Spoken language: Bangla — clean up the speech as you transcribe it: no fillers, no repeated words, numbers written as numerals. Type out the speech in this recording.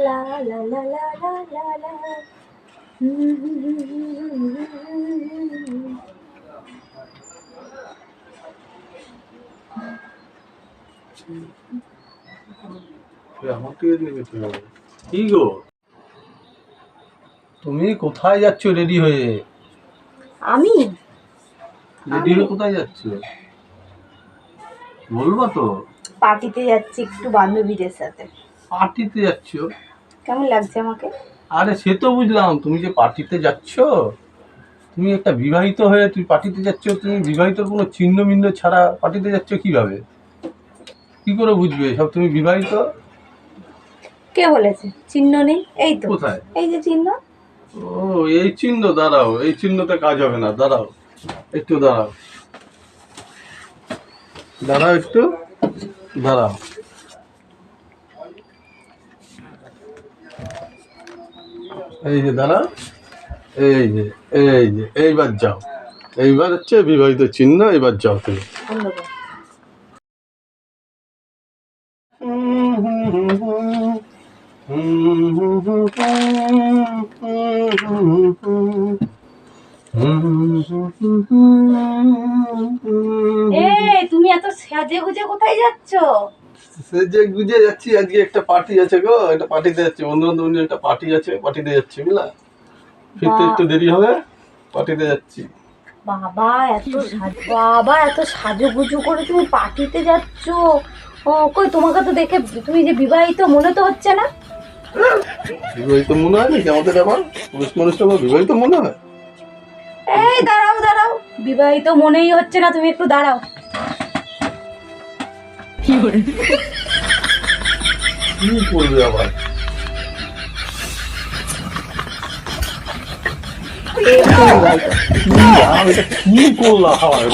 লা লা লা লা লা লা লা। আমাকে কি গো, তুমি কোথায় যাচ্ছ রেডি হয়ে? আমি রেডি হয়ে কোথায় যাচ্ছ বলবা তো? পার্টিতে যাচ্ছি একটু বান্ধবীদের সাথে। পার্টিতে যাচ্ছ? কেমন লাগছে আমাকে? আরে সে তো বুঝলাম, তুমি যে পার্টিতে যাচ্ছ, তুমি একটা বিবাহিত হয়ে তুমি পার্টিতে যাচ্ছ, তুমি বিবাহিতর কোনো চিহ্ন মিহ্ন ছাড়া পার্টিতে যাচ্ছ কিভাবে? কি করে বুঝবে সব তুমি বিবাহিত? কে বলেছে চিহ্ন নেই? এই তো কোথায়? এই যে চিহ্ন। ও এই চিহ্ন, দাঁড়াও, এই চিহ্নতে কাজ হবে না, দাঁড়াও একটু, দাঁড়াও দাঁড়াও একটু, দাঁড়াও। এই যে দাঁড়াও, এই যে এইবার যাও, এইবার হচ্ছে বিবাহিত চিহ্ন, এবার যাও তুমি। তুমি এত সাজে গুজে কোথায় যাচ্ছ? সে যে গুজে যাচ্ছি, আজকে একটা পার্টি আছে গো, একটা পার্টিতে যাচ্ছি, বন্ধু বান্ধব নিয়ে একটা পার্টি আছে, পার্টিতে যাচ্ছি বুঝলা। ফিরতে একটু দেরি হবে, পার্টিতে যাচ্ছি। বাবা এত সাজুগুজু করে তুমি পার্টিতে যাচ্ছ? ও কই, তোমাকে তো দেখে তুমি যে বিবাহিত মনে তো হচ্ছে না। বিবাহিত মনে হয় নাকি আমাদের? আবার পুরুষ মানুষটা আবার বিবাহিত মনে হয়? এই দাঁড়াও দাঁড়াও, বিবাহিত মনেই হচ্ছে না, তুমি একটু দাঁড়াও। কি করবে আবার? কি করলা হয়?